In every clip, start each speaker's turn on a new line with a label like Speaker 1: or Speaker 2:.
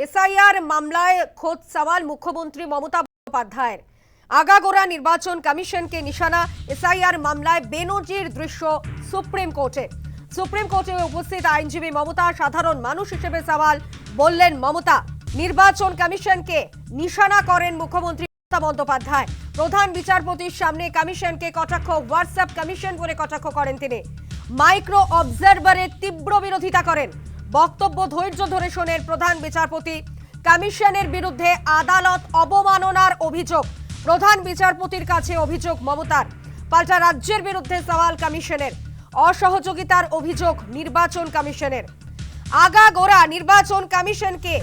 Speaker 1: SIR মামলায় খোদ সওয়াল মুখ্যমন্ত্রী মমতা বন্দ্যোপাধ্যায়ের। আগাগোড়া নির্বাচন কমিশনকে নিশানা। এসআইআর মামলায় বেনজির দৃশ্য সুপ্রিম কোর্টে। সুপ্রিম কোর্টে উপস্থিত আইনজীবী মমতা। সাধারণ মানুষ হিসেবে সওয়াল বললেন মমতা। নির্বাচন কমিশনকে নিশানা করেন মুখ্যমন্ত্রী মমতা বন্দ্যোপাধ্যায়। প্রধান বিচারপতির সামনে কমিশনকে কটাক্ষ, হোয়াটসঅ্যাপ কমিশন বলে কটাক্ষ করেন তিনি। মাইক্রো অবজারভারের তীব্র বিরোধিতা করেন। বক্তব্য ধৈর্য ধরে শোনেন প্রধান বিচারপতি। কমিশনের বিরুদ্ধে আদালত অবমাননার অভিযোগ। প্রধান বিচারপতির কাছে অভিযোগ মমতার। পাল্টা রাজ্যের বিরুদ্ধে সওয়াল কমিশনের। অসহযোগিতার অভিযোগ নির্বাচন কমিশনের। আগাগোড়া নির্বাচন কমিশনকে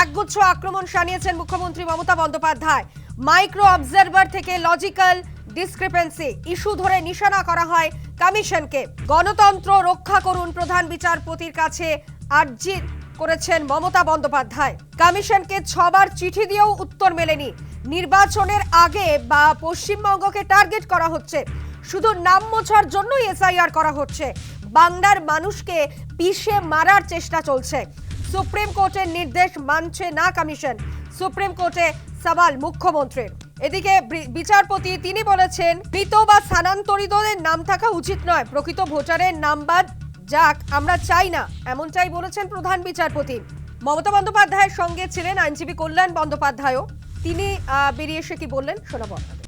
Speaker 1: একগুচ্ছ আক্রমণ শানিয়েছেন মুখ্যমন্ত্রী মমতা বন্দ্যোপাধ্যায়। মাইক্রো অবজারভার থেকে লজিক্যাল ডিসক্রিপেন্সি ইস্যু ধরে নিশানা করা হয় কমিশনকে। গণতন্ত্র রক্ষা করুন প্রধান বিচারপতির কাছে আর্জি করেছেন মমতা বন্দ্যোপাধ্যায়। কমিশনকে 6 বার চিঠি দিয়েও উত্তর মেলেনি। নির্বাচনের আগে বা পশ্চিমবঙ্গকে টার্গেট করা হচ্ছে। শুধু নাম মোছার জন্যই এসআইআর করা হচ্ছে। বাংলার মানুষকে পিষে মারার চেষ্টা চলছে। সুপ্রিম কোর্টের নির্দেশ মানছে না কমিশন। সুপ্রিম কোর্টে সওয়াল মুখ্যমন্ত্রীর। এদিকে বিচারপতি তিনি বলেছেন, মৃত বা স্থানান্তরিতদের নাম থাকা উচিত নয়। প্রকৃত ভোটারের নাম বাদ যাক আমরা চাই না, এমনটাই বলেছেন প্রধান বিচারপতি। মমতা বন্দ্যোপাধ্যায়ের সঙ্গে ছিলেন আইনজীবী কল্যাণ বন্দ্যোপাধ্যায়ও। তিনি বেরিয়ে এসে কি বললেন শোনাবো আপনাদের।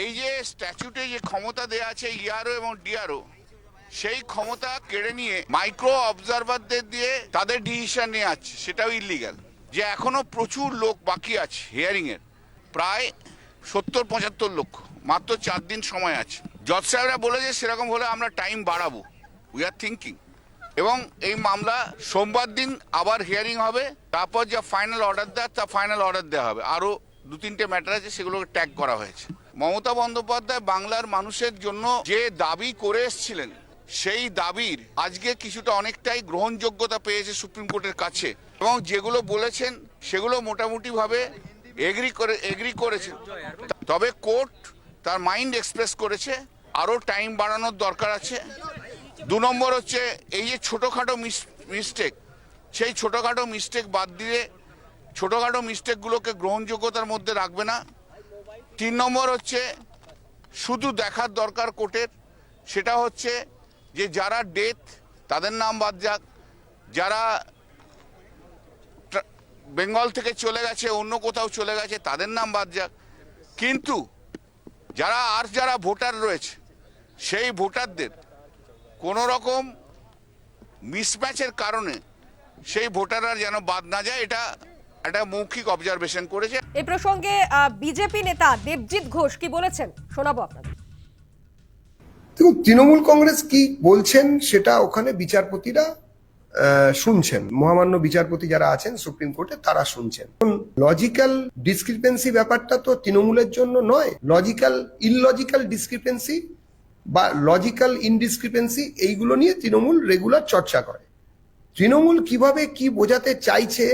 Speaker 2: এই যে স্ট্যাচুটে যে ক্ষমতা দেয়া আছে ইআরও এবং ডিআরও, সেই ক্ষমতা কেড়ে নিয়ে মাইক্রো অবজারভারদের দিয়ে তাদের ডিসিশন নিয়ে আছে, সেটাও ইলিগাল। যে এখনো প্রচুর লোক বাকি আছে হিয়ারিং এর, প্রায় 70-75 লক্ষ, মাত্র 4 দিন সময় আছে। জজ সাহেবরা বলেছে সেরকম হলে আমরা টাইম বাড়াবো, উই আর থিঙ্কিং। এবং এই মামলা সোমবার দিন আবার হিয়ারিং হবে, তারপর যা ফাইনাল অর্ডার দেয় তা ফাইনাল অর্ডার দেওয়া হবে। আরও 2-3টে ম্যাটার আছে, সেগুলোকে ট্যাগ করা হয়েছে। মমতা বন্দ্যোপাধ্যায় বাংলার মানুষের জন্য যে দাবি করে এসেছিলেন, সেই দাবির আজকে কিছুটা অনেকটাই গ্রহণযোগ্যতা পেয়েছে সুপ্রিম কোর্টের কাছে। এবং যেগুলো বলেছেন সেগুলো মোটামুটি ভাবে এগ্রি করেছেন। তবে কোর্ট তার মাইন্ড এক্সপ্রেস করেছে, আরও টাইম বাড়ানোর দরকার আছে। 2 নম্বর হচ্ছে এই যে ছোটোখাটো মিস্টেক, সেই ছোটোখাটো মিস্টেক বাদ দিয়ে ছোটোখাটো মিস্টেকগুলোকে গ্রহণযোগ্যতার মধ্যে রাখবে না। 3 নম্বর হচ্ছে শুধু দেখার দরকার কোর্টের, সেটা হচ্ছে যে যারা ডেথ তাদের নাম বাদ যাক, যারা বেঙ্গল থেকে চলে গেছে অন্য কোথাও চলে গেছে তাদের নাম বাদ যাক। কিন্তু যারা ভোটার রয়েছে সেই ভোটারদের কোনো রকম মিসম্যাচের কারণে সেই ভোটাররা যেন বাদ না যায়, এটা একটা মৌখিক অবজারভেশন করেছে।
Speaker 1: এই প্রসঙ্গে বিজেপি নেতা দেবজিৎ ঘোষ কি বলেছেন শোনাবো আপনাদের।
Speaker 3: তৃণমূল কংগ্রেস কি বলছেন সেটা ওখানে বিচারপতিরা শুনছেন, মহামান্য বিচারপতি যারা আছেন সুপ্রিম কোর্টে তারা শুনছেন। লজিক্যাল ডিসক্রিপেন্সি ব্যাপারটা তো তৃণমূলের জন্য নয়। ইললজিক্যাল ডিসক্রিপেন্সি বা লজিক্যাল ইনডিসক্রিপেন্সি এইগুলো নিয়ে তৃণমূল রেগুলার চর্চা করে। তৃণমূল কিভাবে কি বোঝাতে চাইছে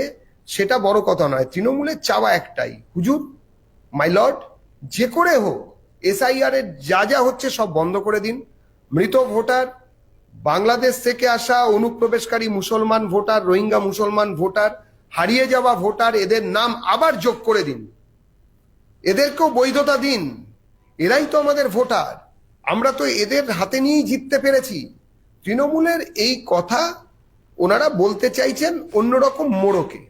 Speaker 3: সেটা বড় কথা নয়। তৃণমূলের চাওয়া একটাই, হুজুর মাই লর্ড, যে করে হোক এসআইআর এর যা হচ্ছে সব বন্ধ করে দিন। মৃত ভোটার, বাংলাদেশ থেকে আসা অনুপ্রবেশকারী মুসলমান ভোটার, রোহিঙ্গা মুসলমান ভোটার, হারিয়ে যাওয়া ভোটার, এদের নাম আবার যোগ করে দিন, এদেরকেও বৈধতা দিন। এরাই তো আমাদের ভোটার, আমরা তো এদের হাতে নিয়েই জিততে পেরেছি। তৃণমূলের এই কথা ওনারা বলতে চাইছেন অন্যরকম মোড়কে।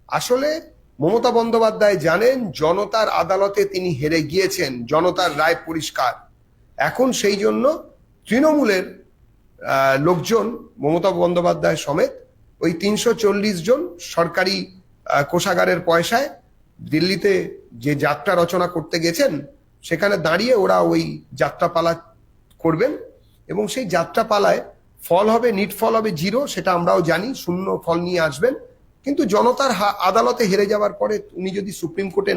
Speaker 3: আসলে মমতা বন্দ্যোপাধ্যায় জানেন জনতার আদালতে তিনি হেরে গিয়েছেন, জনতার রায় পরিষ্কার। এখন সেই জন্য তৃণমূলের লোকজন মমতা বন্দ্যোপাধ্যায় সমেত ওই 340 জন সরকারি কোষাগারের পয়সায় দিল্লিতে যে যাত্রা রচনা করতে গেছেন সেখানে দাঁড়িয়ে ওরা ওই যাত্রাপালা করবেন। এবং সেই যাত্রাপালায় ফল হবে, নিট ফল হবে 0, সেটা আমরাও জানি, শূন্য ফল নিয়ে আসবেন। কিন্তু জনতার আদালতে হেরে যাওয়ার পরে উনি যদি সুপ্রিম কোর্টে